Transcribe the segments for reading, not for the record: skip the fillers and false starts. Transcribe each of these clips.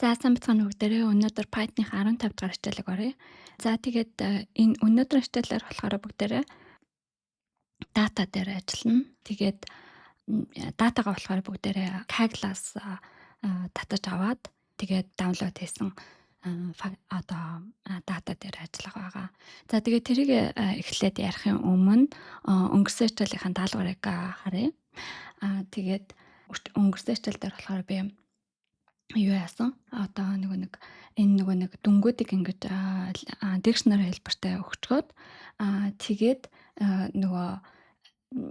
За сайн бацхан бүгдээрээ өнөөдөр Python-ийн 15 дахь хичээлийг оръё. За тэгээд энэ өнөөдрийн хичээлээр болохоор бүгдээрээ дата дээр ажиллана. Тэгээд датагаа болохоор бүгдээрээ Kaggle-аас татаж аваад тэгээд даунлоод хийсэн дата дээр ажиллах байгаа. За тэгээд тэрийг эхлээд ярихын өмнө өнгөрсөн хичээлийн даалгаврыг харъя. Тэгээд өнгөрсөн хичээл дээр болохоор би юу яасан? Энэ дүнгуудыг ингэж дикшнери хэлбэртэй өгчгөөд тэгээд нөгөө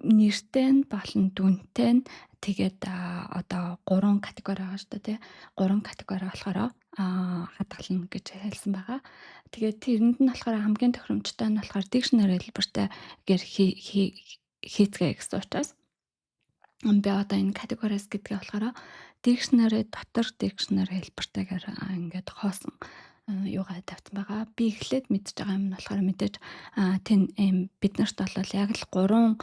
нэртэй нь болон дүнтэй нь тэгээд 3 категори байгаа шүү дээ, тий. 3 категори болохоор хадгална гэж хэлсэн байгаа. Тэгээд тэрэнд нь болохоор хамгийн тохиромжтой нь болохоор дикшнери хэлбэртэй гэр хийцгээе гэсэн учраас би энэ категориас гэдгээ болохоор дикшнери дотор дикшнери хэлбэртэйгээр ингээд хоосон юугаа тавьсан байгаа. Би эхлээд мэдж байгаа юм нь болохоор мэдээж бид нарт бол яг л 3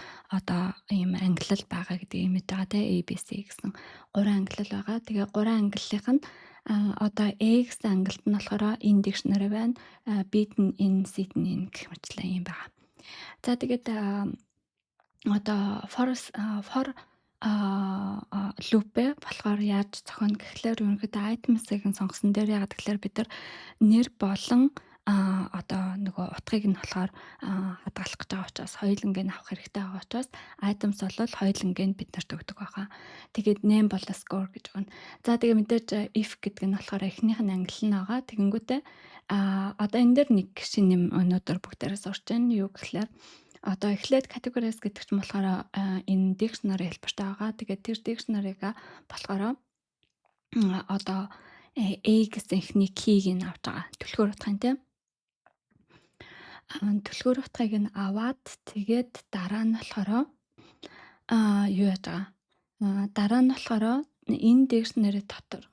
ийм ангиллал байгаа гэдгийг мэдж байгаа те ABC гэсэн 3 ангиллал байгаа. Тэгээ 3 ангиллах нь A гэсэн ангилалт нь болохоор энэ дикшнери байна. B-д нь энэ, C-д нь энэ гэх мэтлээ юм байгаа. За тэгээд for лупэ болохоор яаж зохино гэхлээр ерөнхийдөө items-ыг сонгосон дээр яагаад гэхлээр бид нар нэр болон утгыг нь болохоор хадгалах гэж байгаа учраас хоёуланг нь авах хэрэгтэй байгаа учраас items бол хоёуланг нь бид нарт өгдөг байгаа. Тэгээд name болон score гэж байна. За тэгээ мэдээж if гэдэг нь болохоор эхнийх нь англи нь байгаа. Тэгэнгүүтээ энэ дээр нэг шинэ юм өнөөдөр бүгдээрээ сурч байна. Юу гэхлээр эхлээд categories гэдэг чинь болохоор энэ dictionary хэлбэртэй байгаа. Тэгээд тэр dictionary-г болохоор A гэсэн эхний key-г нь авч байгаа. Түлхүүр утгын тийм. Түлхүүр утгыг нь аваад тэгээд дараа нь болохоор юу яаж байгаа? Дараа нь болохоор энэ dictionary дотор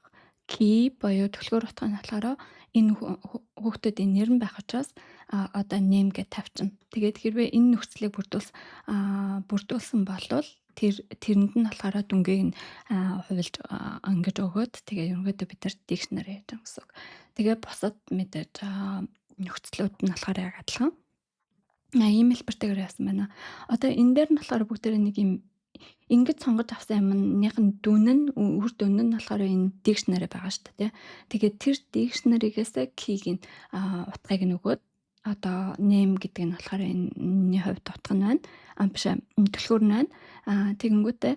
key боёо түлхүүр утга нь болохоор энэ хүүхдүүдийн нэр нь байх учраас name гэж тавьчихна. Тэгээд хэрвээ энэ нөхцөлийг бүрдүүлсэн болвол тэрэнд нь болохоор дүнгийг нь хувилж ингэж өгөөд тэгээ ерөнхийдөө бид нар dictionary хийж байгаа гэсэн үг. Тэгээ бусад мэдээж нөхцлүүд нь болохоор яг адилхан. Ийм хэлбэртэйгээр яасан байна. Энэ дээр нь болохоор бүгдээрээ нэг юм ингэж сонгож авсан юмныхын дүн нь үр дүн нь болохоор энэ dictionary байгаа шүү дээ. Тэгээд тэр dictionary-гээс key-г нь утгыг нь өгөөд name гэдэг нь болохоор энэний хувьд утга нь байна. Биш түлхүүр нь байна. Тэгэнгүүтээ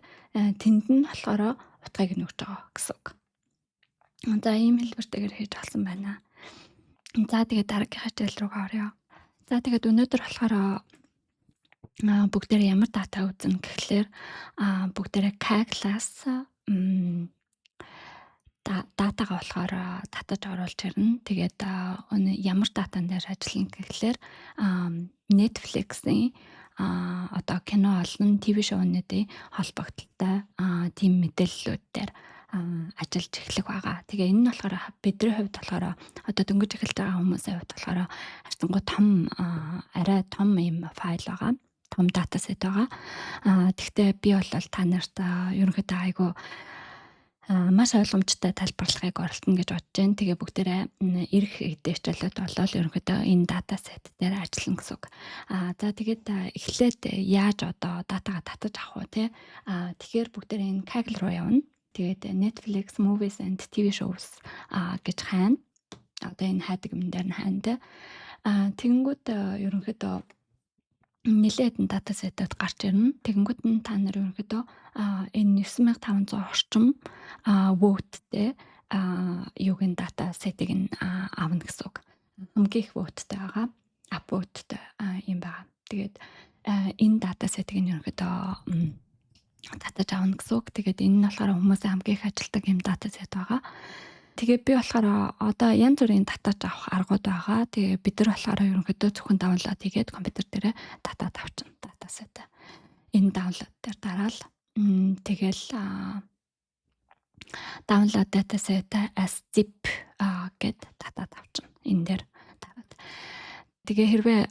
тэнд нь болохоор утгыг нь өгч байгаа гэсэн үг. За ийм хэлбэртэйгээр хийж олсон байна. За тэгээд дараагийн хичээл рүү оръё. За тэгээд өнөөдөр болохоор бүгдээрээ ямар дата үзнэ гэхлээр бүгдээрээ Kaggle-аас датагаа болохоор татаж оруулж ирнэ. Тэгээд ямар датан дээр ажиллана гэхлээр Netflix-ийн кино олон ТV шоунуудын холбогдлолтой тийм мэдээллүүд дээр ажиллаж эхлэх байгаа. Тэгээ энэ нь болохоор бидний хувьд болохоор дөнгөж эхэлж байгаа хүмүүсийн хувьд болохоор харьцангуй арай том юм файл байгаа. Том датасет байгаа. Тэгвэл би бол та нарт ерөнхийдөө айгүй маш ойлгомжтой тайлбарлахыг оролдоно гэж бодож байна. Тэгээ бүгдээрээ ирэх хичээлүүд болол ерөнхийдөө энэ датасет дээр ажиллана гэсэн үг. За тэгээд эхлээд яаж датагаа татаж авах вэ те? Тэгэхээр бүгдээрээ энэ Kaggle руу явна. Тэгээд Netflix Movies and TV Shows гэж хайна. Энэ хайдаг юм дээр нь хайна те. Тэгэнгүүт ерөнхийдөө нэлээд датасетууд гарч ирнэ. Тэгэнгүүт нь та нар ерөнхийдөө энэ 9500 орчим vote-тэй юугийн датасетийг нь авна гэсэн үг. Хамгийн их vote-тэй байгаа. Upvote-тэй юм байгаа. Тэгээд энэ датасетийг нь ерөнхийдөө татаж авна гэсэн үг. Тэгээд энэ нь болохоор хүмүүсийн хамгийн их ажилтдаг юм датасет байгаа. Тэгээ би болохоор янз бүрийн татаж авах аргууд байгаа. Тэгээ бид нар болохоор ерөнхийдөө зөвхөн даунлоод хийгээд компьютер дээр татаад авчихна датасет. Энэ даунлоод дээр дараал тэгэл даунлоод датасет as zip гэд татаад авчихна. Энэ дээр дараад. Тэгээ хэрвээ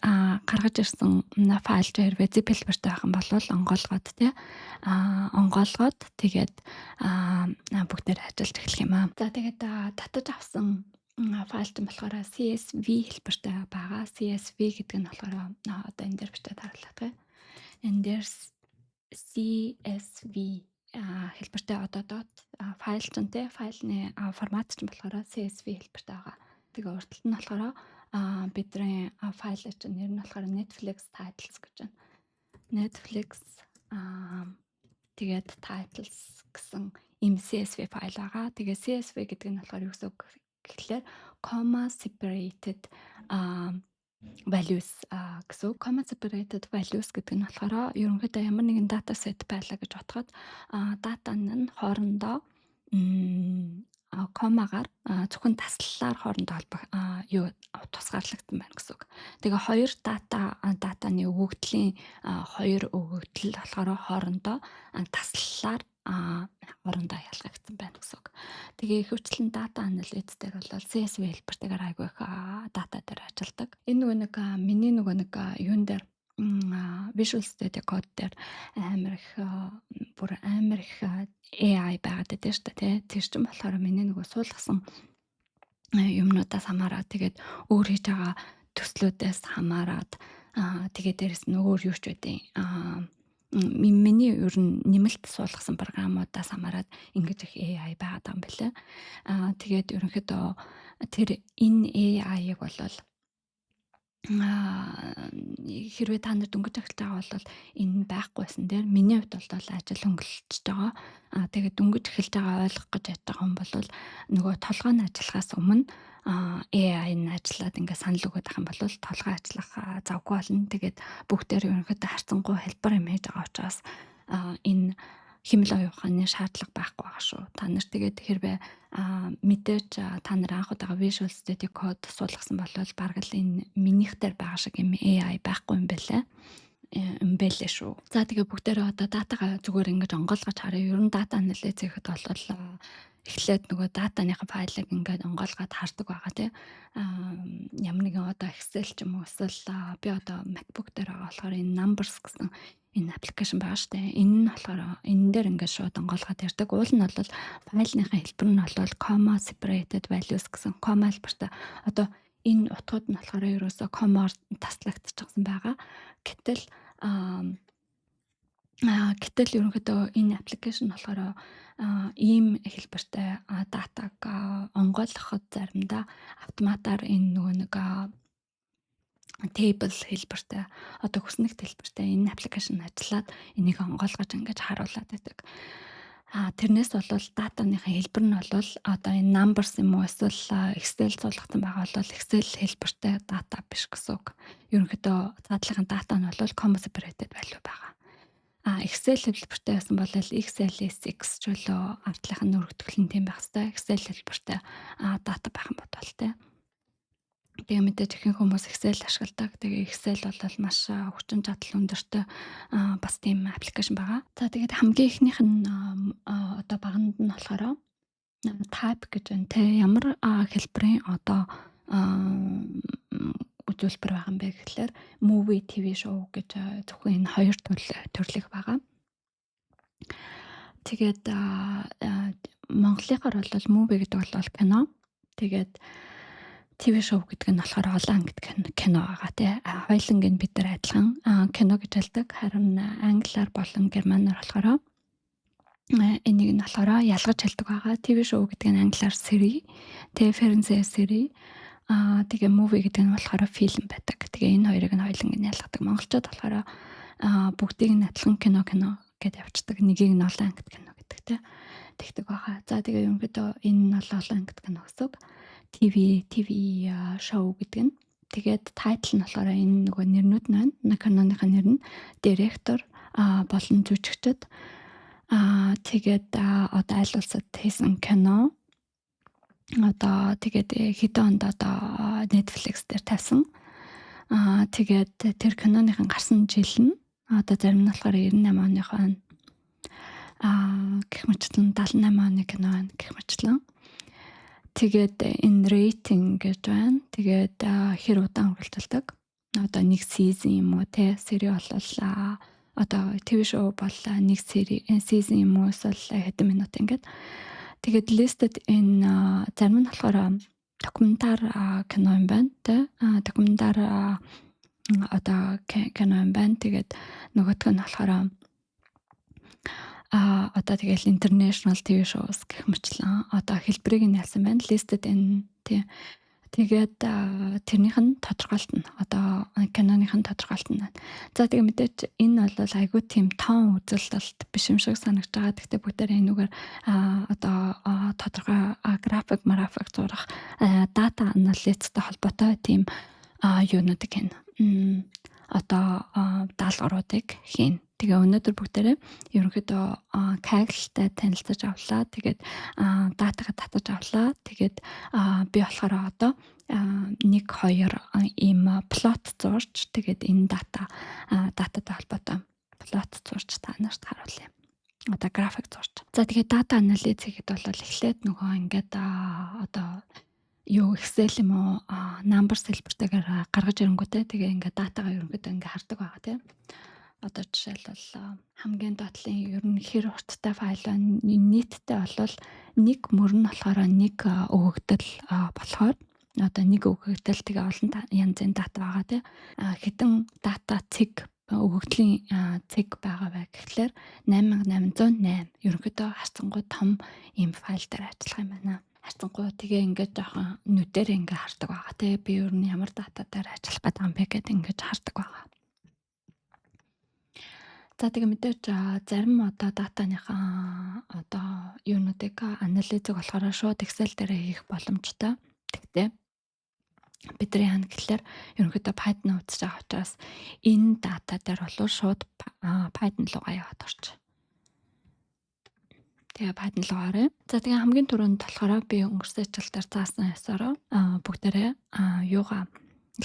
гаргаж ирсэн файл ч хэрвээ zip хэлбэртэй байх юм бол онгоолгоод тий онгоолгоод тэгээд бүгдээр ажиллаж эхлэх юм аа. За тэгээд татаж авсан файл чинь болохоор CSV хэлбэртэй байгаа. CSV гэдэг нь болохоор одоо энэ дээр бичээд харуулдаг. Энэ дээр CSV хэлбэртэй одоо dot файл чинь тий файлны формат чинь болохоор CSV хэлбэртэй байгаа. Тэгээ урд талд нь болохоор бидний файл чинь нэр нь болохоор Netflix titles гэж байна. Netflix тэгээд titles гэсэн ийм CSV файл байгаа. Тэгээ CSV гэдэг нь болохоор юу гэсэн үг гэхлээр comma separated values гэсэн. Comma separated values гэдэг нь болохоор ерөнхийдөө ямар нэгэн data set байлаа гэж бодоход дата нь хоорондоо комагаар зөвхөн таслалаар хоорондоо тусгаарлагдсан байна гэсэн үг. Тэгээ хоёр датаны өгөгдлийн хоёр өгөгдөл болохоор хоорондоо таслалаар хоорондоо ялгагдсан байна гэсэн үг. Тэгээ ихэвчлэн data analytics дээр бол CSV хэлбэртэйгээр айгүй их дата дээр ажилладаг. Энэ миний юун дээр Visual Studio Code дээр амар их AI байгаад байдаг шүү дээ. Тэр чинь болохоор миний суулгасан юмнуудаас хамаарат тэгээд өөр хийж байгаа төслүүдээс хамаарат тэгээд дээрэс нь өөр юу ч үгүй миний ер нь нэмэлт суулгасан програмуудаас хамаарат ингэж их AI байгаад байгаа юм байна. Тэгээд ерөнхийдөө тэр энэ AI-г болвол хэрвээ та нар дөнгөж эхэлж байгаа бол энэ байхгүйсэн дээр миний хувьд бол ажил хөнгөлөлтөж байгаа. Тэгээд дөнгөж эхэлж байгаа ойлгох гэж ядж байгаа юм бол нөгөө толгойн ажиллахаас өмнө AI-ны ажиллаад ингээд санал өгöd ах юм бол толгой ажиллах завгүй болно. Тэгээд бүгдээр ерөнхийдөө харцангуй хэлбэр юм хийж байгаа учраас энэ хэмэл оюун ухааны шаардлага байхгүй байгаа шүү. Та нар тэгээд хэрвээ мэдээж та нар анх удаага Visual Studio Code суулгасан бол бараг л энэ минийх дээр байгаа шиг юм AI байхгүй юм байлээ шүү. За тэгээ бүгдээрээ одоо датагаа зүгээр ингэж онгойлгож харъя. Ер нь data analysis гэхэд бол эхлээд нөгөө датаныхаа файлыг ингээд онгойлгоод хардаг байгаа тий. Ямар нэгэн одоо Excel ч юм уу эсвэл би одоо MacBook дээр байгаа болохоор энэ Numbers гэсэн энэ аппликейшн байгаа шүү дээ. Энэ нь болохоор энэ дээр ингээд шууд онгойлгоод ярьдаг. Уул нь бол файлынхаа хэлбэр нь бол comma separated values гэсэн comma хэлбэртэй. Одоо энэ утгууд нь болохоор ерөөсөө comma-оор таслагдчихсан байгаа. Гэтэл ерөнхийдөө энэ аппликейшн болохоор ийм хэлбэртэй датаг онгойлгоход заримдаа автоматар энэ table хэлбэртэй одоо хүснэгт хэлбэртэй энэ аппликейшн ажиллаад энийг онгойлгож ингэж харуулад байдаг. Тэрнээс бол датаныхаа хэлбэр нь бол одоо энэ numbers юм уу эсвэл Excel суулгасан байгаа бол Excel хэлбэртэй дата биш гэсэн үг. Ерөнхийдөө цаадлагын дата нь бол comma separated value байгаа. Excel хэлбэртэй байсан бол XLSX ч болоо ардлынх нь өргөтгөл нь тийм байх хэвээр Excel хэлбэртэй дата байх юм бодвол тий. Тэгээ мэдээж ихэнх хүмүүс Excel ашигладаг. Тэгээ Excel бол маш хүчин чадал өндөртэй бас тийм аппликейшн байгаа. За тэгээд хамгийн ихнийх нь одоо баганд нь болохоор type гэж байна те. Ямар хэлбэрийн одоо үзүүлбэр байгаа юм бэ гэхлээр movie, TV show гэж зөвхөн энэ хоёр төрлөх байгаа. Тэгээд Монголынхаар бол movie гэдэг бол кино. Тэгээд TV show гэдэг нь болохоор олон ангид кино байгаа тий. Хоёуланг нь бид нар адилхан кино гэж хэлдэг. Харин англиар болон германаар болохоор энийг нь болохоор ялгаж хэлдэг байгаа. TV show гэдэг нь англиар series, тэгээ Францаар series, тэгээ movie гэдэг нь болохоор фильм байдаг. Тэгээ энэ хоёрыг нь хоёуланг нь ялгадаг. Монголчууд болохоор бүгдийг нь адилхан кино гэдээ явцдаг. Нэгийг нь олон ангид кино гэдэг тий. Тэгдэг байгаа. За тэгээ ерөнхийдөө энэ нь олон ангид кино гэсэн. TV show гэдэг нь. Тэгээд title нь болохоор энэ нөгөө нэрнүүд нь байна. Киноныхаа нэр нь директор болон жүжигчд. Тэгээд одоо аль улсад хийсэн кино. Одоо тэгээд хэдэн онд одоо Netflix дээр тавьсан. Тэгээд тэр киноныхан гарсан жил нь одоо зарим нь болохоор 98 оных байна. Гэх мэтлэн 78 оны кино байна гэх мэтлэн. Тэгээд энэ рейтинг гэж байна. Тэгээд хэр удаан үргэлжилдэг. одоо нэг season юм уу те сери бол одоо TV show бол нэг season юм уу эсвэл хэдэн минут ингээд. Тэгээд listed энэ зарим нь болохоор документар кино юм байна те. Документар одоо кино юм байна. Тэгээд нөгөөх нь болохоор одоо тэгэл international TV shows гэх мэтлэн одоо хэлбэрийг нь ялсан байна. Listed энэ тий. Тэгээд тэрнийх нь тодорхойлтно. Одоо киноных нь тодорхойлтно. За тэгээ мэдээч энэ бол айгүй тийм тоон үзэлтэлт биш юм шиг санагдаж байгаа. Гэхдээ бүгдээр энэгээр одоо тодорхой график, марафик зурах дата анализтай холбоотой тийм юунуудыг хийн. Одоо даалгавруудыг хийн. Тэгээ өнөөдөр бүгдээрээ ерөнхийдөө Kaggle-тай танилцаж авлаа. Тэгээд датагаа татаж авлаа. Тэгээд би болохоор одоо 1 2 ийм плот зурж тэгээд энэ дататай холбоотой плот зурж та нарт харуулъя. Одоо график зурж. За тэгээд дата анализ хийхэд бол эхлээд нөгөө ингээд одоо юу Excel юм уу numbers хэлбэртэйгээр гаргаж ирэнгүүтээ тэгээ ингээд датагаа ерөнхийдөө ингээд хардаг байгаа тийм. Одоо жишээлбэл хамгийн доотлын ер нь хэр хурдтай файл байна. Нийтдээ бол нэг мөрн болохоор нэг өгөгдөл болохоор одоо нэг өгөгдөл тэгээ олон янзын дата байгаа тийм. Хэдэн дата цэг өгөгдлийн цэг байгаа вэ гэхлээр 8808 ерөнхийдөө харцангуй том ийм файл дээр ажиллах юм байна. Харцангуй тэгээ ингээд жоохон нүдээр ингээд хардаг байгаа тийм. Би ер нь ямар дата дээр ажиллах гэдэг юм бэ гэдэг ингээд хардаг байгаа. За тэгээ мэдээч зарим одоо датаныхаа одоо юунуудыг анализыг болохоор шууд Excel дээр хийх боломжтой. Тэгтээ бидний яана гэхэлэр ерөнхийдөө Python үзэж байгаа учраас энэ дата дээр бол шууд Python руугаа яваад орч. Тэгээ Python руугаа. За тэгээ хамгийн түрүүнд болохоор би өнгөрсөн ажилтаар заасан ясаараа бүгдээрээ юугаа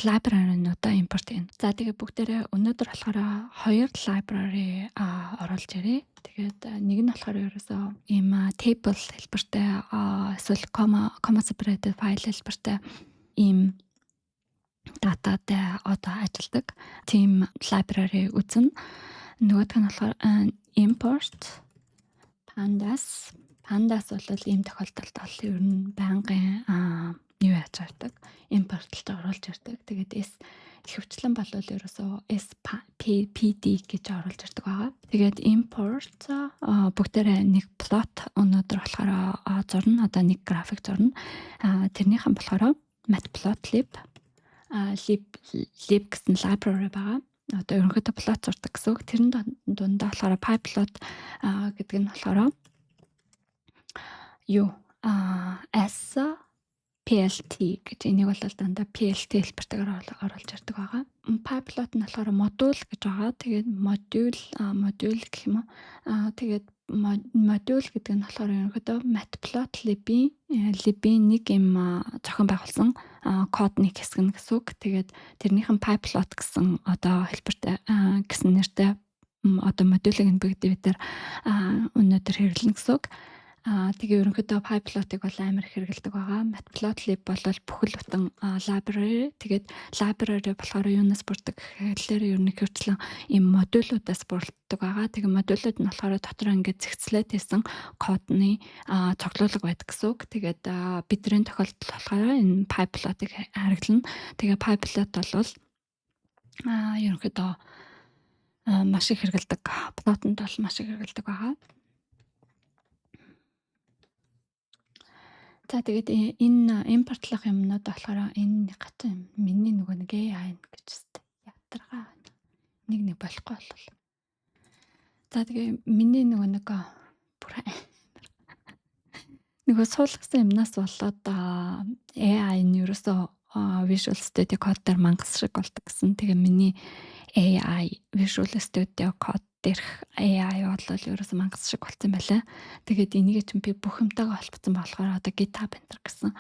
library-нуудаа импорт хийн. За тэгээ бүгдээрээ өнөөдөр болохоор 2 library оруулж ирээ. Тэгээд нэг нь болохоор ерөөсөө ийм table хэлбэртэй эсвэл comma separated file хэлбэртэй ийм дататай одоо ажилладаг. Тийм library үзнэ. Нөгөөх нь болохоор import pandas. Pandas бол ийм тохиолдолд бол ер нь байнгын юу яаж авдаг импортлж оруулж ирдэг. Тэгээд ихэвчлэн бол ерөөсөө SPD гэж оруулж ирдэг байгаа. Тэгээд import бүгдээрээ нэг plot өнөөдөр болохоор зурна. Одоо нэг график зурна. Тэрнийхэн болохоор matplotlib lib гэсэн library байгаа. Одоо ерөнхийдөө plot зурдаг гэсэн үг. Тэрэн дундаа болохоор pyplot гэдэг нь болохоор юу as PLT гэж энийг бол дандаа PLT хэлбэртэйгээр оруулж ирдэг байгаа. Pyplot нь болохоор модуль гэж байгаа. Тэгээд модуль гэх юм уу. Тэгээд модуль гэдэг нь болохоор ерөнхийдөө matplotlib-ийн нэг юм зохион байгуулсан кодны хэсэг гэсэн үг. Тэгээд тэрнийхэн Pyplot гэсэн одоо хэлбэртэй гэсэн нэртэй одоо модулийг бид өнөөдөр хэрэглэнэ гэсэн үг. Тэгээ ерөнхийдөө Pyplot-ыг бол амар хэрэгэлдэг байгаа. Matplotlib бол бүхэл бүтэн library. Тэгээд library болохоор юунаас бүрддэг гэхлээр ер нь хөвчлэн ийм модулуудаас бүрддэг байгаа. Тэгээ модулууд нь болохоор дотор ингээд зэгцлээд хийсэн кодны цуглуулга байдаг гэсэн үг. Тэгээд бидний тохиолдолд болохоор энэ Pyplot-ыг хэрэглэнэ. Тэгээ Pyplot бол ерөнхийдөө маш их хэрэгэлдэг. Plot-нд бол маш их хэрэгэлдэг байгаа. За тэгээд энэ импортлох юмнууд болохоор энэ гатын миний нөгөө нэг AI гэж ядаргаа нэг болохгүй болов. За тэгээ миний нөгөө суулгасан юмнаас болоод AI нь ерөөсөө Visual Studio Code дээр мангас шиг болдог гэсэн. Тэгээ миний AI Visual Studio Code дээрх AI бол ерөөсөө мангас шиг болсон байлаа. Тэгээд энийг чинь би бүх юмтайгаа холбоцсон болохоор одоо GitHub enter гэсэн.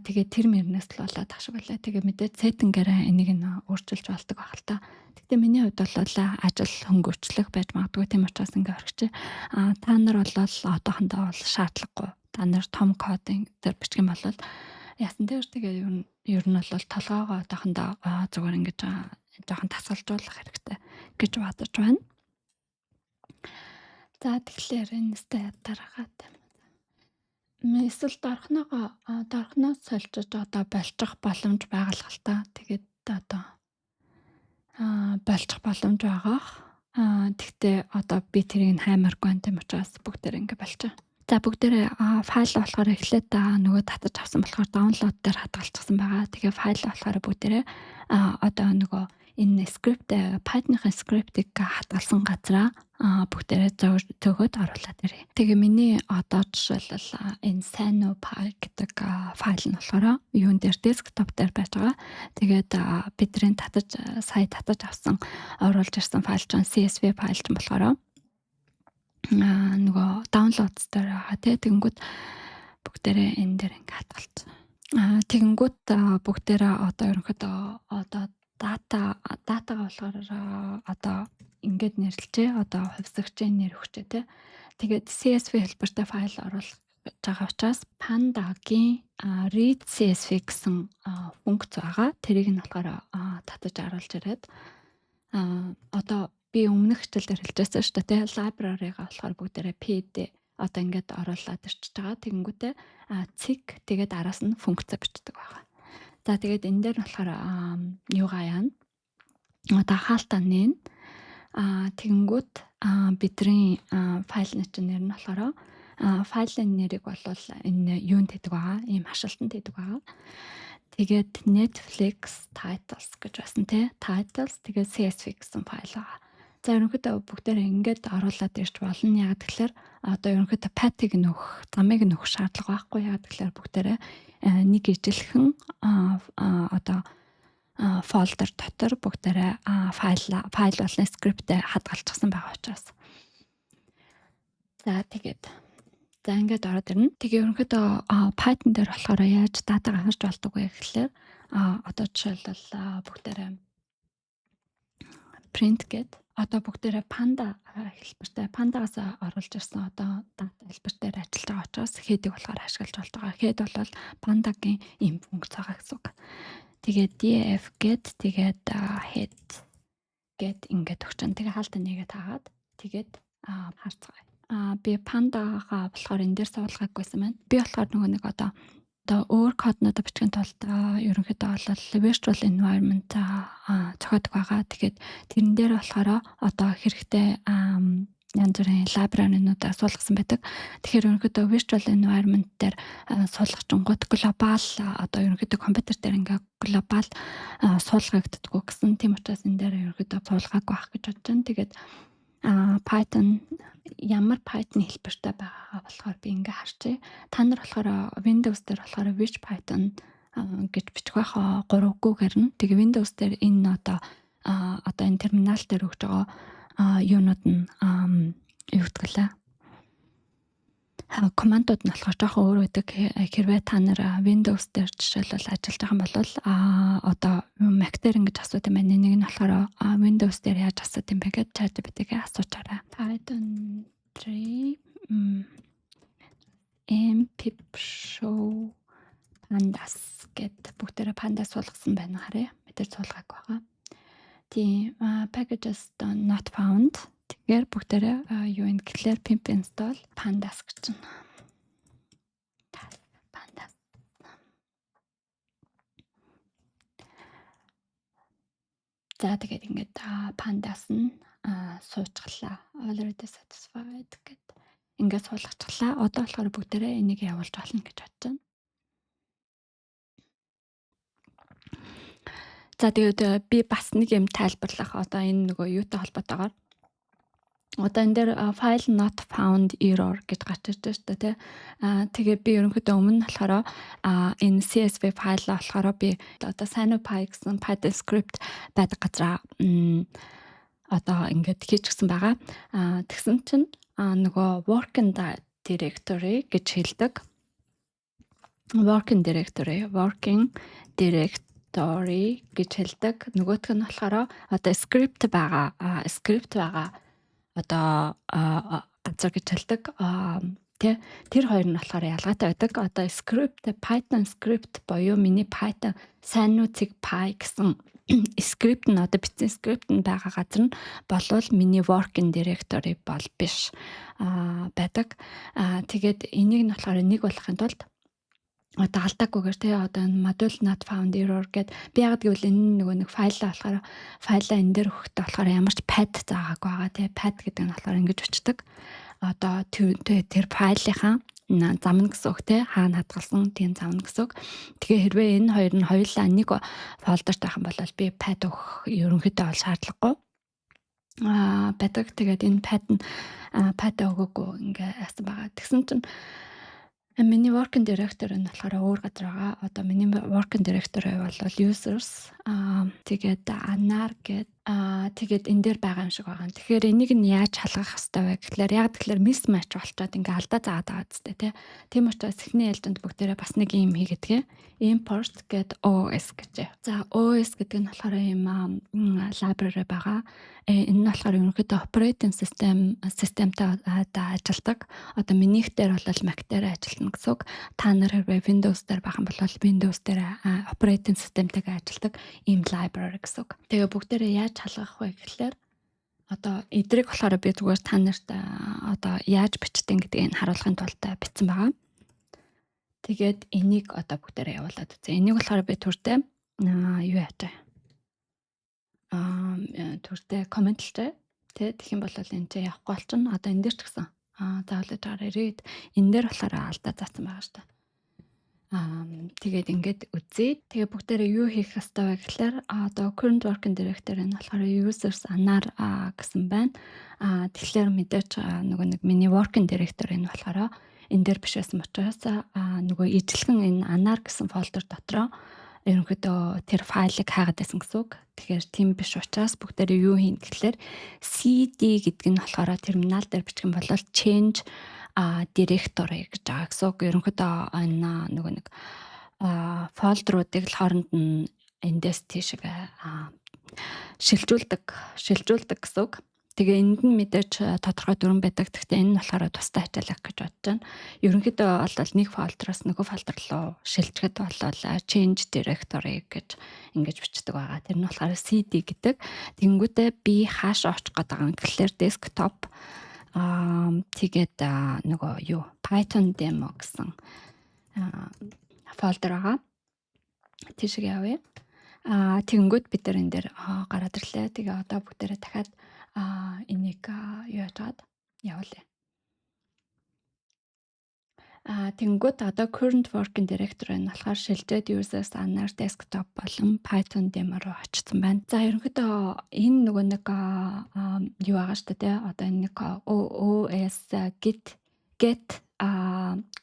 Тэгээд тэр мөрнөөс л болоод ах шиг байлаа. Тэгээд мэдээ сеттингээрээ энийг өөрчилж болдог байх л та. Тэгтээ миний хувьд бол ажил хөнгөвчлөх байж магадгүй, тийм учраас ингээ орчих. Та нар бол одоохондоо бол шаардлагагүй. Та нар том кодинг дээр бичих юм бол Яасан дээр тэгээ ер нь бол толгоогоо одоохондоо зүгээр ингэж жоохон тасгалжуулах хэрэгтэй гэж бодож байна. За тэгэхээр энэстэй дараагаад эсвэл дорхноос сольжиж одоо болчих боломж байгалах л та. Тэгээд одоо болчих боломж байгаах. Тэгтээ одоо би тэрийг хаймаргүй байна тийм учраас бүгдээр ингэ болчих. За бүгдээрээ файл болохоор эхлээд нөгөө татаж авсан болохоор download дээр хадгалчихсан байгаа. Тэгээ файл болохоор бүгдээрээ одоо нөгөө энэ скрипт Python-ын скриптийг хадгалсан газараа бүгдээрээ зөөгөөд оруулаад ирье. Тэгээ миний одоо жишээлбэл энэ SignalPy гэдэг файл нь болохоор юун дээр десктоп дээр байж байгаа. Тэгээд бидний сая татаж авсан оруулж ирсэн файл чинь CSV файл чинь болохоор нөгөө downloads дээр байгаа тэгэнгүүт бүгдээрээ энэ дээр ингээ хадгалсан. Тэгэнгүүт бүгдээрээ одоо ерөнхийдөө одоо датагаа болохоор одоо ингээд нэрлэлчээ одоо хувьсагчийн нэр өгчээ тий. Тэгээд CSV хэлбэртэй файл оруулах гэж байгаа учраас pandaгийн read CSV гэсэн функц байгаа. Тэрийг нь болохоор татаж оруулж ирээд одоо би өмнөх хичээлдэр хэлжсэн шүү дээ. Library-га болохоор бүгдээрээ PD одоо ингээд оруулаад ирчихэж байгаа. Тэгэнгүүтээ цэг тэгээд араас нь функц бичдэг байгаа. За тэгээд энэ дээр болохоор юугаа яана? Одоо хаалтаа нээн. Тэгэнгүүт бидний файлны чинь нэр нь болохоор файлын нэрийг болвол энэ юунд хийдэг байгаа? Ийм хашилтанд хийдэг байгаа. Тэгээд Netflix titles гэж байсан тий. Titles тэгээд CSV гэсэн файл байгаа. За ерөнхийдөө бүгдээрээ ингээд оруулаад ирж болно. Яг тэгэхээр одоо ерөнхийдөө path-ыг нөх, замыг нөх шаардлага байхгүй. Яг тэгэхээр бүгдээрээ нэг ижилхэн одоо фолдер дотор бүгдээрээ файл болон скриптээ хадгалчихсан байгаа учраас. За тэгээд ингээд ороод ирнэ. Тэгээ ерөнхийдөө Python дээр болохоор яаж датагаа харж болдог вэ гэхлээр одоо жишээлбэл бүгдээрээ print гээд одоо бүгдээрээ panda хэлбэртэй pandагаас оруулж ирсэн одоо дата хэлбэрээр ажиллаж байгаа учраас head-ийг болохоор ашиглаж болдог. Head бол pandaгийн ийм функц байгаа гэсэн үг. Тэгээд df гээд тэгээд head гээд ингээд өгчөн. Тэгээ хаалтаа нэгээд хаагаад тэгээд харцгаая. Би pandaгаа болохоор энэ дээр суулгаагүйсэн байна. Би болохоор нөгөө нэг одоо өөр коднуудаа бичгийн тулд ерөнхийдөө бол virtual environment зохиодог байгаа. Тэгээд тэрэн дээр болохоор одоо хэрэгтэй янз бүрийн library-нуудаа суулгасан байдаг. Тэгэхээр ерөнхийдөө virtual environment дээр суулгачингууд глобал одоо ерөнхийдөө компьютер дээр ингээ глобал суулгагддаггүй гэсэн. Тийм учраас энэ дээр ерөнхийдөө суулгаагүй байх гэж бодож байна. Тэгээд Python ямар Python хэлбэртэй байгаагаа болохоор би ингээ харчээ. Та нар болохоор Windows дээр болохоор Which Python гэж бичих байх 3-гүйгээр нь. Тэгээ Windows дээр энэ одоо энэ терминал дээр өгж байгаа юунууд нь юу гэдгэлээ. Командууд нь болохоор жоохон өөр байдаг. Хэрвээ та нар Windows дээр жишээлбэл ажиллаж байгаа юм бол одоо Mac дээр ингэж асуух юм байна. Нэг нь болохоор Windows дээр яаж асуух юм бэ гэж ChatGPT-гээ асуучаарай. Python 3 pip show pandas гэд бүгдээрээ pandas суулгасан байна харъя. Мэдээж суулгааг байгаа. Тийм packages not found. Тэгэхээр бүгдээрээ юу энэ гэхлээр pip install pandas гэж байна. Pandas. За тэгээд ингээд pandas нь суучглаа. Already satisfied гэд ингээд суулгачихлаа. Одоо болохоор бүгдээрээ энийг явуулж болно гэж бодож байна. За тэгээд би бас нэг юм тайлбарлах одоо энэ нөгөө юутай холбоотойгоор одоо энэ дээр file not found error гэж гарч ирж байна шүү дээ тий. Тэгээ би ерөнхийдөө өмнө болохоор энэ CSV файл болохоор би одоо SignalPy гэсэн Python script байдаг газараа одоо ингээд хийчихсэн байгаа. Тэгсэн чинь нөгөө working directory гэж хэлдэг. Working directory гэж хэлдэг. Нөгөөх нь болохоор одоо script байгаа одоо газар гэж хэлдэг. Тэ тэр хоёр нь болохоор ялгаатай байдаг. Одоо script Python script буюу миний Python сайн нууцыг py гэсэн script нь одоо бичсэн script нь байгаа газар нь болвол миний working directory бол биш байдаг. Тэгээд энийг нь болохоор нэг болгохын тулд одоо алдаагүйгээр те одоо энэ module not found error гэд би яагаад гэвэл энэ нөгөө нэг файлаа болохоор файлаа энэ дээр өгөхдөө болохоор ямар ч pad заагаагүй байгаа те pad гэдэг нь болохоор ингэж өчтдөг. Одоо тэр файлынхаа зам нь гэсэн үг те хаана хадгалсан тийм зам нь гэсэн үг. Тэгэхээр хэрвээ энэ хоёр нь хоёулаа нэг фолдерт байх юм бол би pad өгөх ерөнхийдөө бол шаардлагагүй байдаг. Тэгээд энэ pad өгөөгүй ингээ яасан байгаа. Тэгсэн чинь миний working directory нь болохоор өөр газар байгаа. Одоо миний working directory бол users тэгээд anar гэд тэгээд энэ дээр байгаа юм шиг байгаа. Тэгэхээр энийг нь яаж халгах хэрэгтэй вэ гэхлээр яг тэгэхээр mismatch болчоод ингээ алдаа заагаад байгаа зү тэ. Тийм учраас эхний ээлжинд бүгдээрээ бас нэг юм хийгээдгээ. Import гэд OS гэж. За OS гэдэг нь болохоор юм library байгаа. Энэ нь болохоор ерөнхийдөө operating systemтэй ажилладаг. Одоо минийх дээр бол Mac дээр ажиллана гэсэн үг. Та нар хэрвээ Windows дээр байх юм бол Windows дээр operating systemтэйгээ ажилладаг ийм library гэсэн үг. Тэгээ бүгдээрээ яаж халгах вэ гэхлээр одоо эдрийг болохоор би зүгээр та нарт одоо яаж бичдэг гэдгийг харуулахын тулд бичсэн байгаа. Тэгээд энийг одоо бүгдээрээ явуулаад үзье. Энийг болохоор би түртээ юу яатай. Түртээ комментлээ. Тэгэх юм бол энэ ч явахгүй болчихно. Одоо энэ дээр ч гэсэн заавал таараа ирээд энэ дээр болохоор алдаа заасан байгаа шүү дээ. Тэгээд ингээд үзье. Тэгээ бүгдээрээ юу хийх ёстой вэ гэхлээр одоо current working directory нь болохоор users anar гэсэн байна. Тэгэхээр мэдээж нөгөө нэг миний working directory нь болохоор энэ дээр биш байсан учраас нөгөө ижилхэн энэ anar гэсэн фолдер дотроо ерөнхийдөө тэр файлыг хаагаад байсан гэсэн үг. Тэгэхээр тийм биш учраас бүгдээрээ юу хийн гэхлээр cd гэдэг нь болохоор терминал дээр бичих юм бол change directory гэж байгаа гэсэн үг. Ерөнхийдөө энэ нөгөө нэг фолдеруудыг л хооронд нь эндээс тийшээ шилжүүлдэг гэсэн үг. Тэгээ энд нь мэдээж тодорхой дүрэн байдаг. Гэхдээ энэ нь болохоор тустай хичээлэх гэж бодож байна. Ерөнхийдөө бол нэг фолдероос нөгөө фолдер руу шилжихэд бол change directory гэж ингэж бичдэг байгаа. Тэр нь болохоор cd гэдэг. Тэнгүүтээ би хаашаа очих гээд байгаа юм гэхлээр desktop тэгээд нөгөө юу Python demo гэсэн фолдер байгаа. Тийшээ явъя. Тэнгүүд бид нар энэ дээр гараад ирлээ. Тэгээ одоо бүгдээрээ дахиад энийг юу яагаад явуулъя. Тэнгүүд одоо current working directory нь болохоор шилжээд users anar desktop болон Python demo руу очсон байна. За ерөнхийдөө энэ нөгөө нэг юу байгаа шүү дээ. Одоо энэ нэг OS get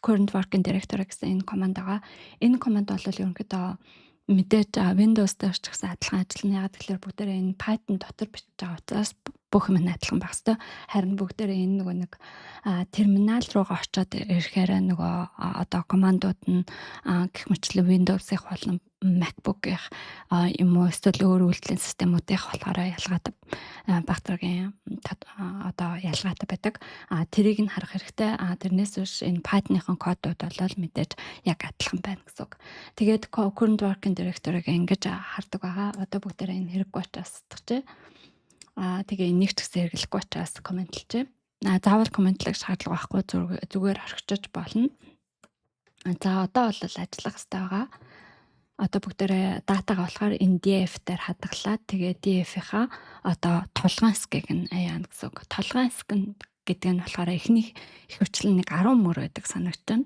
current working directory гэсэн энэ команд байгаа. Энэ команд бол ерөнхийдөө мэдээж Windows дээр ч гэсэн адилхан ажиллана. Яг тэгэхээр бүгдээрээ энэ Python дотор бичиж байгаа учраас бүх юм адилхан байх хэвээр. Харин бүгдээрээ энэ нөгөө нэг терминал руугаа очиод ирэхээр нөгөө одоо командууд нь гэх мэтлэн Windows-ийнх болон MacBook-ийнх юм уу эсвэл өөр үйлдвэрлэлийн системүүдийнх болохоор ялгаатай багтрагийн одоо ялгаатай байдаг. Тэрийг нь харах хэрэгтэй. Тэрнээс биш энэ Python-ийн кодууд бол мэдээж яг адилхан байна гэсэн үг. Тэгээд current working directory-г ингэж хардаг байгаа. Одоо бүгдээрээ энэ хэрэггүй учраас татчихъя. Тэгээ энийг ч гэсэн хэрэглэхгүй учраас комментлжээ. Заавал комментлах шаардлага байхгүй, зүгээр орхичиж болно. За одоо бол ажиллах хэрэгтэй байгаа. Одоо бүгдээрээ датагаа болохоор энэ DF дээр хадгалаад тэгээ DF-ийнхаа одоо толгойн хэсгийг нь яана гэсэн үг. Толгойн хэсэг гэдэг нь болохоор эхний ихэвчлэн нэг 10 мөр байдаг санагдана.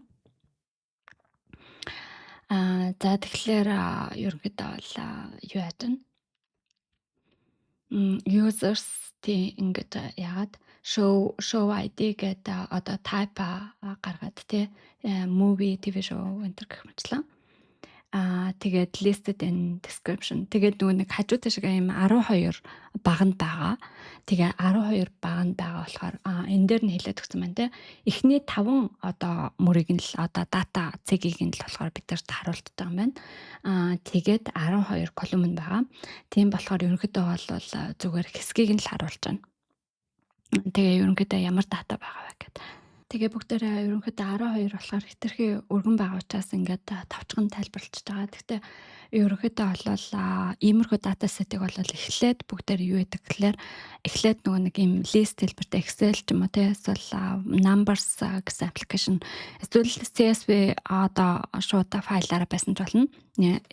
За тэгэхээр ерөнхийдөө бол юу яаж вэ? Users тий ингээд яагаад show ID гэдэг одоо type гаргаад тий movie TV show энэ гэх мэтлэн тэгээд listed in description тэгээд нөгөө нэг хажуутай шиг юм 12 баганд байгаа. Тэгээ 12 баганд байгаа болохоор энэ дээр нь хэлээд өгсөн байна те. Эхний 5 одоо мөрийг нь л одоо дата цэгийг нь л болохоор бид нарт харуулдаг юм байна. Тэгээд 12 колумн байгаа. Тийм болохоор ерөнхийдөө бол зүгээр хэсгийг нь л харуулж байна. Тэгээ ерөнхийдөө ямар дата байгаа вэ гэдэг. Тэгээ бүгдээрээ ерөнхийдөө 12 болохоор хэтэрхий өргөн байгаа учраас ингээд товчхон тайлбарлаж байгаа. Гэхдээ ерөнхийдөө болвол иймэрхүү датасетийг бол эхлээд бүгдээр юу гэдэг гэхээр эхлээд нөгөө нэг юм лист хэлбэртэй Excel ч юм уу те эсвэл Numbers гэсэн аппликейшн эсвэл CSV одоо шууд файлаараа байсан ч болно.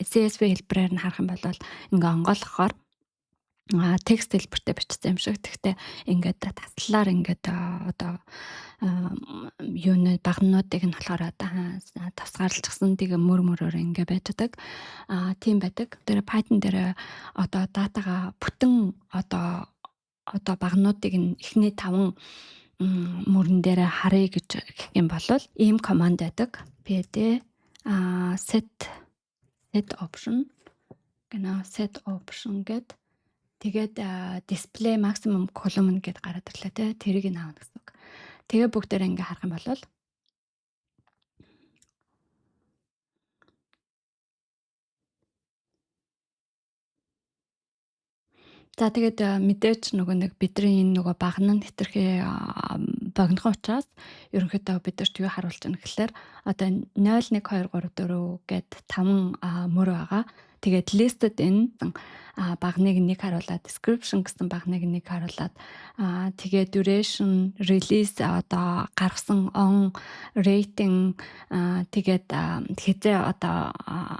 CSV хэлбэрээр нь харах юм бол ингээ онгойлгохоор текст хэлбэртэй бичсэн юм шиг. Тэгтээ ингээд таслаар ингээд одоо юуны багнуудыг нь болохоор тасгаарлчихсан тэгээ мөрөөр ингээ байждаг. Тийм байдаг. Тэр Python дээр одоо датагаа бүтэн одоо багнуудыг нь эхний 5 мөрөн дээр харъя гэж гэх юм бол ийм команд байдаг. PD set option set option гэд тэгээд display maximum column гэд гараад ирлээ те. Тэрийг нь аавна гэсэн үг. Тэгээ бүгдээр ингээ харах юм бол за тэгээд мэдээж нөгөө нэг бидний энэ нөгөө багна нь хэтэрхий богинохон учраас ерөнхийдөө бид нарт юу харуулж байна гэхээр одоо 0 1 2 3 4 гэд 5 мөр байгаа. Тэгээд listed энэ багныг нэг харуулад description гэсэн багныг нэг харуулад тэгээд duration, release одоо гаргасан on, rating тэгээд хязээ одоо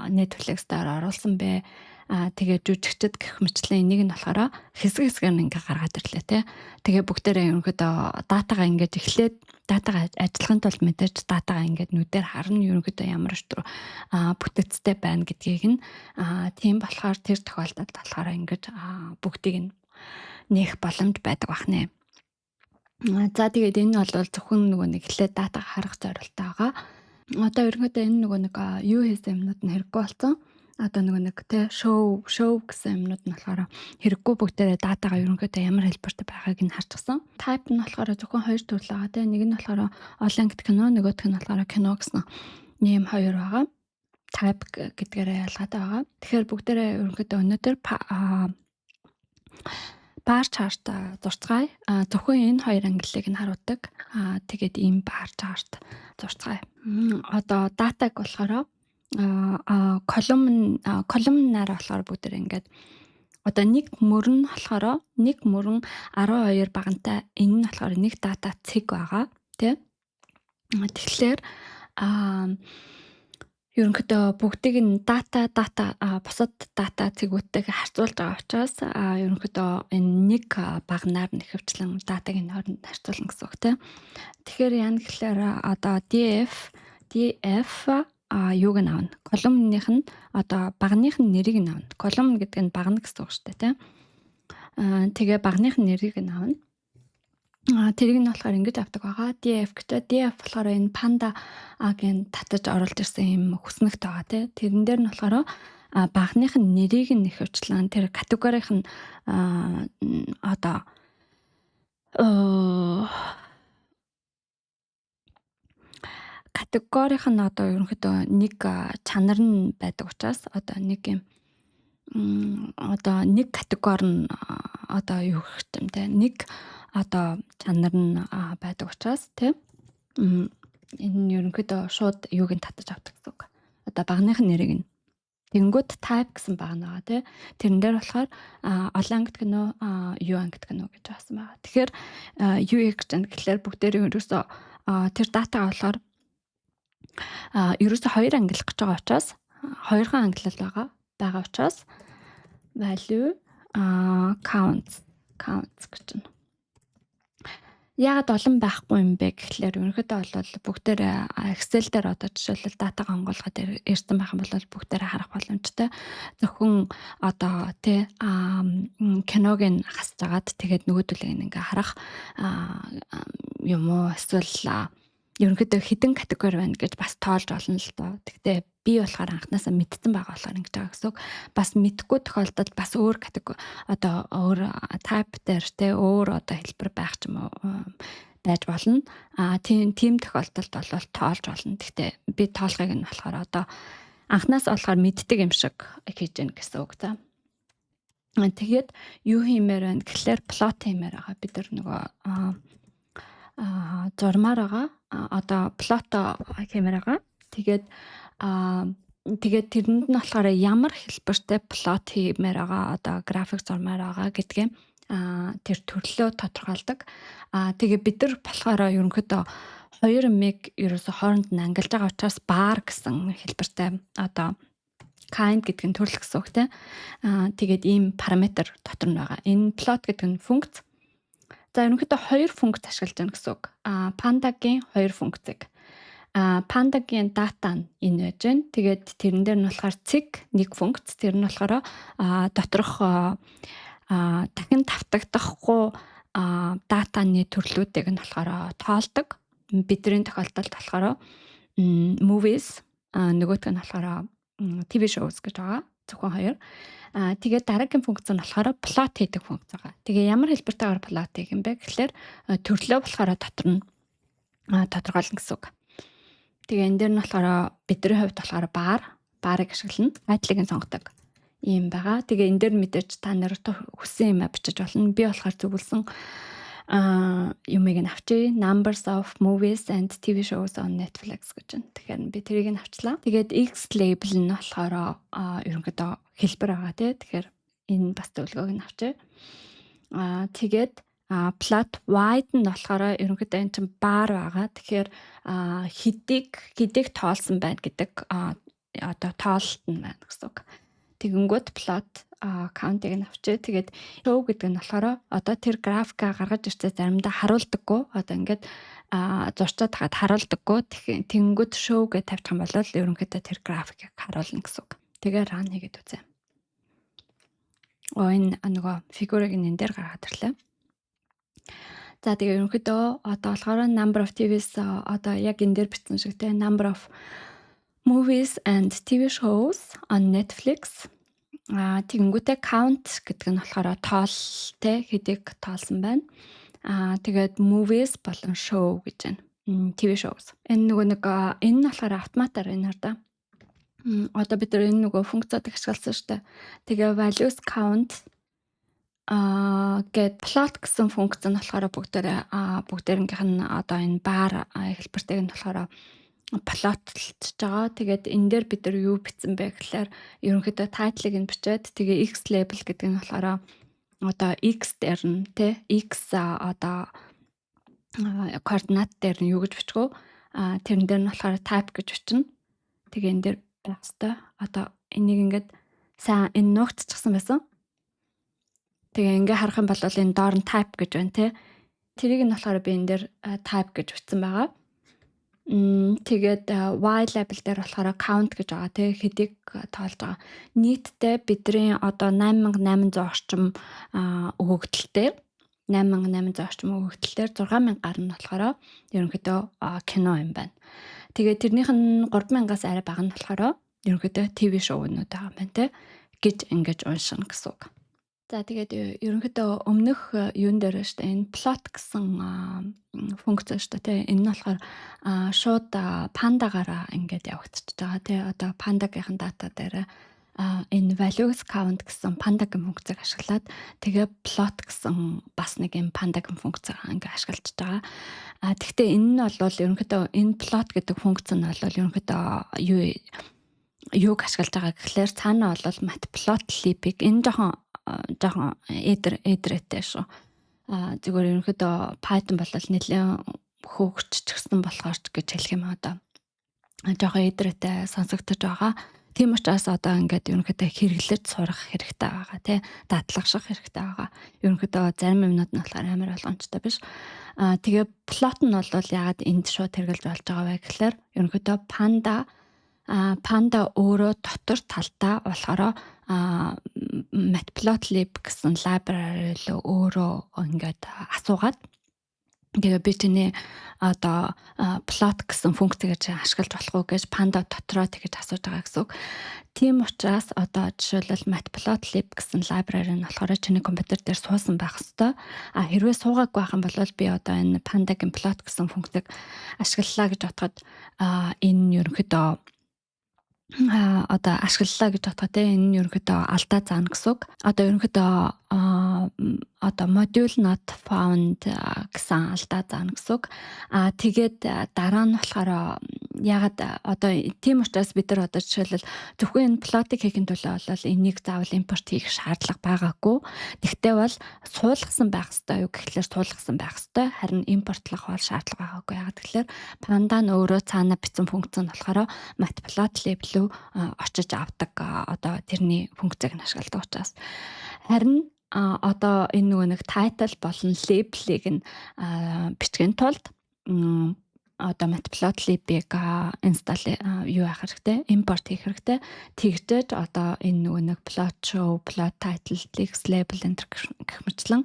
Netflix-аар оруулсан бэ. Тэгээд жүжигчд гэх мэтлэн энийг нь болохоор хэсэг хэсгээр нь ингээ гаргаад ирлээ те. Тэгээ бүгдээрээ ерөнхийдөө датагаа ингээд эхлээд датагаа ажиллахын тулд мэдээж датагаа ингээд нүдээр харна ерөнхийдөө ямар штүр бүтэцтэй байна гэдгийг нь тийм болохоор тэр тохиолдолд болохоор ингээд бүгдийг нь нээх боломж байдаг бахнэ. За тэгээд энэ бол зөвхөн нөгөө нэг эхлээд датагаа харах зорилттой байгаа. Одоо ерөнхийдөө энэ нөгөө нэг юу хийсэн юмнууд нь хэрэггүй болсон. Одоо нэг те show гэсэн юмнууд нь болохоор хэрэггүй бүгдээрээ датагаа ерөнхийдөө ямар хэлбэртэй байгааг нь харчихсан. Type нь болохоор зөвхөн 2 төрөл байгаа те. Нэг нь болохоор all length кино, нөгөөх нь болохоор кино гэсэн нэм 2 байгаа. Type гэдгээрээ ялгаатай байгаа. Тэгэхээр бүгдээрээ ерөнхийдөө өнөөдөр bar chart зурцгаая. Зөвхөн энэ 2 ангиллыг нь харуулдаг. Тэгээд ийм bar chart зурцгаая. Одоо датаг болохоор колумнаар болохоор бүгдээр ингээд одоо нэг мөрөн болохоор нэг мөрөн 12 багантай энэ нь болохоор нэг дата цэг байгаа тий. Тэгэхээр ерөнхийдөө бүгдийг нь дата бусад дата цэгүүдтэйг харьцуулж байгаа учраас ерөнхийдөө энэ нэг багнаар нь ихэвчлэн датаг нь хооронд харьцуулна гэсэн үг тий. Тэгэхээр яа гэхээр одоо DF юуг нь аавна. Колумных нь одоо багных нь нэрийг нь аавна. Колумн гэдэг нь багна гэсэн үг шүү дээ, тийм. Тэгээ багных нь нэрийг нь аавна. Тэрийг нь болохоор ингэж авдаг байгаа. DF гэдэг. DF болохоор энэ панда-гийн татаж оруулж ирсэн юм хүснэгт байгаа, тийм. Тэрэн дээр нь болохоор багных нь нэрийг нь ихэвчлэн тэр категорийнх нь одоо категорийнх нь одоо ерөнхийдөө нэг чанар нь байдаг учраас одоо нэг юм одоо нэг категори нь одоо юу гэх юм те нэг одоо чанар нь байдаг учраас тийм энэ ерөнхийдөө шууд юуг нь татаж авдаг гэсэн үг. Одоо багных нь нэрийг нь тэнгүүд type гэсэн багна байгаа тий. Тэрэн дээр болохоор олон ангит гэнэ юу ангит гэнэ гэж баасан байгаа. Тэгэхээр юу гэж байна гэхэлэр бүгдээр ерөөсөө тэр датагаа болохоор ерөөсөө 2 ангилах гэж байгаа учраас 2хан ангиллал байгаа учраас value counts гэж байна. Яагаад олон байхгүй юм бэ гэхлээр ерөнхийдөө бол бүгдээр Excel дээр одоо жишээлбэл датагаа онгойлгоод ирсэн байх юм бол бүгдээрээ харах боломжтой. Зөвхөн одоо тий киног нь хасж агаад тэгээд нөгөөдөлийг ингээ харах юм уу эсвэл ерөнхийдөө хідэн категори байна гэж бас тоолж олно л доо. Тэгтээ би болохоор анханасаа мэдсэн байгаа болохоор ингэж байгаа гэсэн үг. Бас мэдхгүй тохиолдолд бас өөр категори одоо өөр type дээр те өөр одоо хэлбэр байх ч юм уу байж болно. Тийм тохиолдолд бол тоолж болно. Тэгтээ би тоолгыг нь болохоор одоо анханасаа болохоор мэддэг юм шиг хийж гэнэ гэсэн үг за. Тэгээд юу хиймээр байна гэхлээр плот хиймээр байгаа. Бид нар нөгөө зурмаар байгаа. одоо плото хэмээр байгаа. Тэгээд тэрэнд нь болохоор ямар хэлбэртэй плот хиймээр байгаа, одоо график зурмаар байгаа гэдгээ тэр төрлөө тодорхойлдог. Тэгээ бид нар болохоор ерөнхийдөө хоёр юмыг ерөөсө хооронд нь ангилж байгаа учраас bar гэсэн хэлбэртэй одоо kind гэдэг нь төрөл гэсэн үг тийм. Тэгээд ийм параметр дотор нь байгаа. Энэ plot гэдэг нь функц. За ерөнхийдөө хоёр функц ашиглаж байгаа гэсэн үг. Pandaгийн хоёр функцийг. Pandaгийн дата нь энэ байж байна. Тэгээд тэрэн дээр нь болохоор цэг нэг функц. Тэр нь болохоор доторх дахин давтагдахгүй датаны төрлүүдийг нь болохоор тоолдог. Бидний тохиолдолд болохоор movies нөгөөтг нь болохоор TV shows гэж байгаа. Зөвхөн хоёр. Тэгээд дараагийн функц нь болохоор plot хийдэг функц байгаа. Тэгээ ямар хэлбэртэйгээр plot хийх юм бэ гэхэлэр төрлөө болохоор дотор нь тодорхойлно гэсэн үг. Тэгээ энэ дээр нь болохоор бидний хувьд болохоор барыг ашиглана. Тайтлыг нь сонгодог юм байгаа. Тэгээ энэ дээр мэдээж та нар хүссэн юм бичиж болно. Би болохоор зөвлөсөн юмыг нь авчи. Numbers of movies and TV shows on Netflix гэж байна. Тэгэхээр би тэрийг нь авчлаа. Тэгээд X label нь болохоор ерөнхийдөө хэлбэр байгаа тий. Тэгэхээр энэ бас зөвлөгөөг нь авчи. Тэгээд plot wide нь болохоор ерөнхийдөө энэ чинь bar байгаа. Тэгэхээр хэдийг тоолсон байна гэдэг одоо тоолт нь байна гэсэн үг. Тэгэнгүүт plot count-ыг нь авчи. Тэгээд show гэдэг нь болохоор одоо тэр графика гаргаж ирсэн заримдаа харуулдаггүй. Одоо ингээд зурчаад хаад харуулдаггүй. Тэгэнгүүт show гэж тавьчих юм бол ерөнхийдөө тэр графикийг харуулна гэсэн үг. Тэгээ run хийгээд үзье. Энэ нөгөө фигурыг энэ дээр гаргаад ирлээ. За тэгээ ерөнхийдөө одоо болохоор number of TVs одоо яг энэ дээр бичсэн шиг те number of movies and TV shows on Netflix. Тэгэнгүүтээ count гэдэг нь болохоор тоол те хэдийг тоолсон байна. Тэгээд movies болон show гэж байна. TV shows. Энэ нөгөө энэ нь болохоор автоматар энэ хар да. Одоо бид нар энэ нөгөө функцийг ашигласан шүү дээ. Тэгээ values count гэд plot гэсэн функц нь болохоор бүгдээрийнх нь одоо энэ bar хэлбэртэйг нь болохоор плотлж байгаа. Тэгээд энэ дээр бид нар юу бичсэн бэ гэхээр ерөнхийдөө title-ыг нь бичээд тэгээ X label гэдэг нь болохоор одоо X дээр нь тэ X одоо координат дээр нь юу гэж бичгөө тэрэн дээр нь болохоор type гэж бичнэ. Тэгээ энэ дээр байх хэвээр одоо энийг ингээд сайн энэ нуугдчихсан байсан. Тэгээ ингээ харах юм бол энэ доор нь type гэж байна те. Тэрийг нь болохоор би энэ дээр type гэж бичсэн байгаа. Тэгээд Y label дээр болохоор count гэж байгаа те. Хэдийг тоолж байгаа. Нийтдээ бидний одоо 8800 орчим өгөгдөлтөөр 6000 гаруй нь болохоор ерөнхийдөө кино юм байна. Тэгээд тэрнийх нь 3000-аас арай бага нь болохоор ерөнхийдөө TV show-нууд байгаа юм байна те гэж ингэж уншина гэсэн үг. За тэгээд ерөнхийдөө өмнөх юун дээр шүү дээ энэ plot гэсэн функц шүү дээ те энэ нь болохоор шууд пандагаараа ингээд явагдчихж байгаа те одоо пандагийнхан дата дээр энэ values count гэсэн pandaгийн функцийг ашиглаад тэгээ plot гэсэн бас нэг юм pandaгийн функцийг ингээд ашиглаж байгаа. Гэхдээ энэ нь бол ерөнхийдөө энэ plot гэдэг функц нь бол ерөнхийдөө юуг ашиглаж байгаа гэхлээр цаана бол matplotlib-ийг энэ жоохон эдрэтэй шүү. Зүгээр ерөнхийдөө Python бол нэлээд хөгжчихсэн болохоор гэж хэлэх юм одоо. Жоохон эдрэтэй сонсогдож байгаа. Тийм учраас одоо ингээд ерөнхийдөө хэрэглэж сурах хэрэгтэй байгаа тий. Дадлагших хэрэгтэй байгаа. Ерөнхийдөө зарим юмнууд нь болохоор амар болгоомжтой биш. Тэгээ plot нь бол ягаад энд шууд хэрэглэж болж байгаа вэ гэхлээр ерөнхийдөө Panda өөрөө дотор талдаа болохоор matplotlib гэсэн library руу өөрөө ингээд асуугаад тэгээ би чиний одоо plot гэсэн функцийг ашиглаж болох уу гэж Panda дотроо тэгэж асууж байгаа гэсэн үг. Тийм учраас одоо жишээлбэл matplotlib гэсэн library нь болохоор чиний компьютер дээр суусан байх хэвээр. Хэрвээ суугаагүй байх юм бол би одоо энэ Panda-гийн plot гэсэн функцийг ашиглалаа гэж бодоход энэ ерөнхийдөө одоо ашиглалаа гэж бодоход энэ ерөнхийдөө алдаа заана гэсэн үг. Одоо ерөнхийдөө одоо module not found гэсэн алдаа заана гэсэн үг. Тэгээд дараа нь болохоор ягаад одоо тийм учраас бид нар одоо жишээлбэл зөвхөн энэ плотыг хийхин тулд бол энийг заавал импорт хийх шаардлага байгаагүй. Тэгтээ бол суулгасан байх ёстой юу гэхлээр суулгасан байх ёстой. Харин импортлох бол шаардлага байгаагүй. Ягаад гэхлээр Panda нь өөрөө цаана бичсэн функц нь болохоор matplotlib рүү очиж авдаг одоо тэрний функцийг нь ашигладаг учраас. Харин одоо энэ нөгөө нэг title болон label-ыг нь бичгийн тулд одоо matplotlib-ийг install юу яах хэрэгтэй, импорт хийх хэрэгтэй. Тэгжээж одоо энэ нөгөө нэг plot show, plot title, text label энэ гэх мэтлэн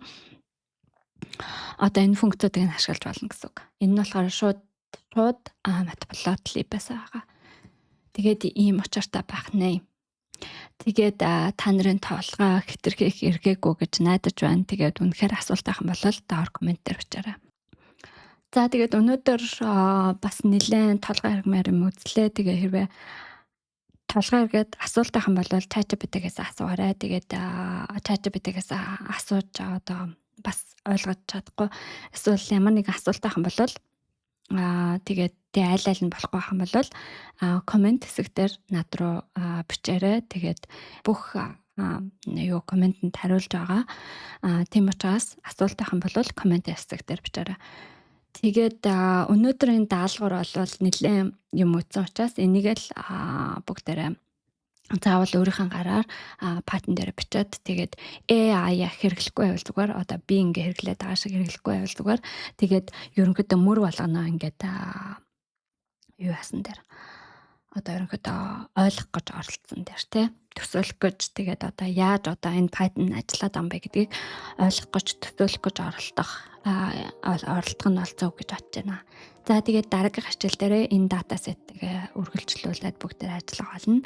одоо энэ функцүүдийг нь ашиглаж болно гэсэн үг. Энэ нь болохоор шууд matplotlib-ээс байгаа. Тэгээд ийм учиртай байх нэ. Тэгээд та нарын тоолгоо хэтэрхийх эргээгүй гэж найдаж байна. Тэгээд үнэхээр асуулт байх юм бол доор комент дээр бичээрэй. За тэгээд өнөөдөр бас нэлээд толгой хэргмээр юм үзлээ. Тэгээ хэрвээ толгой эргээд асуулт байх юм бол ChatGPT-гээс асуугаарай. Тэгээд ChatGPT-гээс асууж одоо бас ойлгож чадахгүй эсвэл ямар нэгэн асуулт байх юм бол тэгээд айл нь болохгүй байх юм бол комент хэсэг дээр над руу бичээрэй. Тэгээд бүх комментэнд хариулж байгаа. Тийм учраас асуулт байх юм бол комент хэсэг дээр бичээрэй. Тэгээд өнөөдрийн даалгавар бол нэлээд юм утсан учраас энийг л бүгдээрээ заавал өөрийнхөө гараар Python дээр бичээд тэгээд AI хэрэглэхгүй байвал зүгээр одоо би ингээ хэрэглээд байгаа шиг хэрэглэхгүй байвал зүгээр тэгээд ерөнхийдөө мөр болгоно ингээд юу яасан дээр одоо ерөнхийдөө ойлгох гэж оролцсон дээр тий төсөөлөх гэж тэгээд одоо яаж одоо энэ Python ажиллаад байгаа юм бэ гэдгийг ойлгох гэж төсөөлөх гэж оролдох нь бол зөв гэж бодож байна. За тэгээд дараагийн хичээл дээр энэ датасетийг үргэлжлүүлээд бүгдээр ажиллах болно.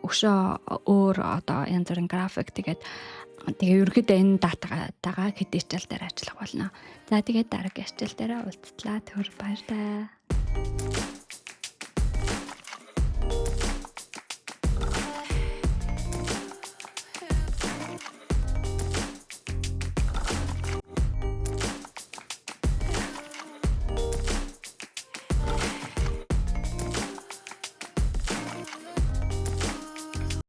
Өшөө өөр одоо янз бүрийн график тэгээд ерөнхийдөө энэ датагаа хэдий хичээл дээр ажиллах болно. За тэгээд дараагийн хичээл дээр уулзлаа. Түр баярлалаа.